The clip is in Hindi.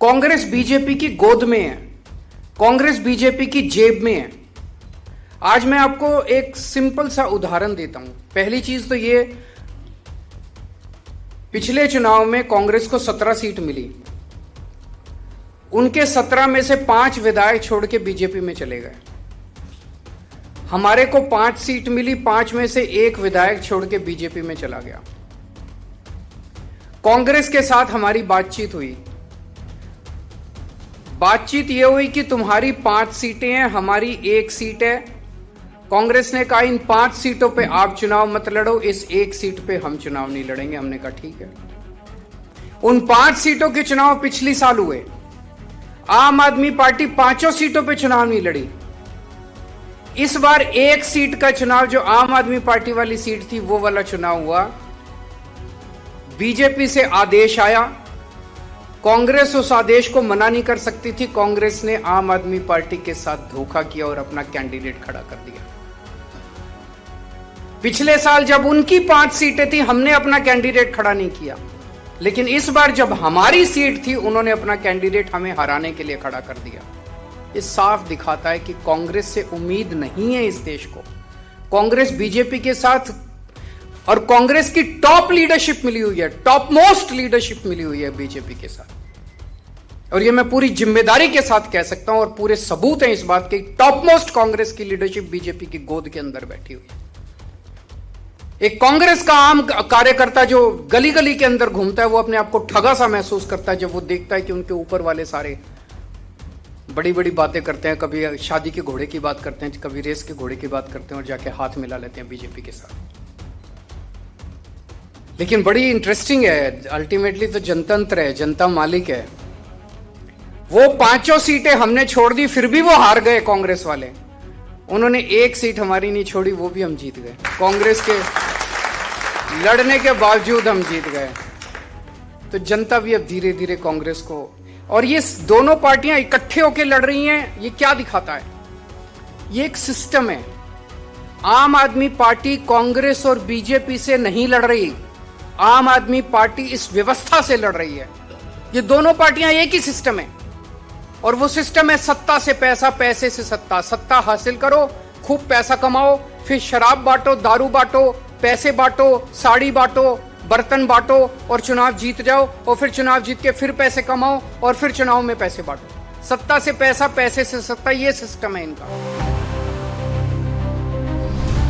कांग्रेस बीजेपी की गोद में है, कांग्रेस बीजेपी की जेब में है। आज मैं आपको एक सिंपल सा उदाहरण देता हूं। पहली चीज तो ये, पिछले चुनाव में कांग्रेस को 17 सीट मिली, उनके 17 में से 5 विधायक छोड़ के बीजेपी में चले गए। हमारे को 5 सीट मिली, 5 में से 1 विधायक छोड़ के बीजेपी में चला गया। कांग्रेस के साथ हमारी बातचीत हुई। बातचीत यह हुई कि तुम्हारी 5 सीटें हैं, हमारी 1 सीट है। कांग्रेस ने कहा इन 5 सीटों पे आप चुनाव मत लड़ो, इस 1 सीट पे हम चुनाव नहीं लड़ेंगे। हमने कहा ठीक है। उन 5 सीटों के चुनाव पिछली साल हुए। आम आदमी पार्टी 5 सीटों पे चुनाव नहीं लड़ी। इस बार 1 सीट का चुनाव, जो आम आदमी पार्टी वाली सीट थी, वो वाला चुनाव हुआ। बीजेपी से आदेश आया, कांग्रेस उस आदेश को मना नहीं कर सकती थी। कांग्रेस ने आम आदमी पार्टी के साथ धोखा किया और अपना कैंडिडेट खड़ा कर दिया। पिछले साल जब उनकी 5 सीटें थी, हमने अपना कैंडिडेट खड़ा नहीं किया, लेकिन इस बार जब हमारी सीट थी, उन्होंने अपना कैंडिडेट हमें हराने के लिए खड़ा कर दिया। ये साफ दिखाता है कि कांग्रेस से उम्मीद नहीं है इस देश को। कांग्रेस बीजेपी के साथ, और कांग्रेस की टॉप लीडरशिप मिली हुई है, टॉप मोस्ट लीडरशिप मिली हुई है बीजेपी के साथ। और ये मैं पूरी जिम्मेदारी के साथ कह सकता हूं, और पूरे सबूत हैं इस बात के। टॉप मोस्ट कांग्रेस की लीडरशिप बीजेपी की गोद के अंदर बैठी हुई है। एक कांग्रेस का आम कार्यकर्ता जो गली गली के अंदर घूमता है, वो अपने आप को ठगा सा महसूस करता है जब वो देखता है कि उनके ऊपर वाले सारे बड़ी बड़ी बातें करते हैं। कभी शादी के घोड़े की बात करते हैं, कभी रेस के घोड़े की बात करते हैं, और जाके हाथ मिला लेते हैं बीजेपी के साथ। लेकिन बड़ी इंटरेस्टिंग है, अल्टीमेटली तो जनतंत्र है, जनता मालिक है। वो 5 सीटें हमने छोड़ दी, फिर भी वो हार गए कांग्रेस वाले। उन्होंने 1 सीट हमारी नहीं छोड़ी, वो भी हम जीत गए। कांग्रेस के लड़ने के बावजूद हम जीत गए। तो जनता भी अब धीरे धीरे कांग्रेस को, और ये दोनों पार्टियां इकट्ठे होकर लड़ रही हैं, ये क्या दिखाता है? ये एक सिस्टम है। आम आदमी पार्टी कांग्रेस और बीजेपी से नहीं लड़ रही, आम आदमी पार्टी इस व्यवस्था से लड़ रही है। ये दोनों पार्टियां एक ही सिस्टम है, और वो सिस्टम है सत्ता से पैसा, पैसे से सत्ता। सत्ता हासिल करो, खूब पैसा कमाओ, फिर शराब बांटो, दारू बांटो, पैसे बांटो, साड़ी बांटो, बर्तन बांटो, और चुनाव जीत जाओ, और फिर चुनाव जीत के फिर पैसे कमाओ, और फिर चुनाव में पैसे बांटो। सत्ता से पैसा, पैसे से सत्ता, ये सिस्टम है इनका।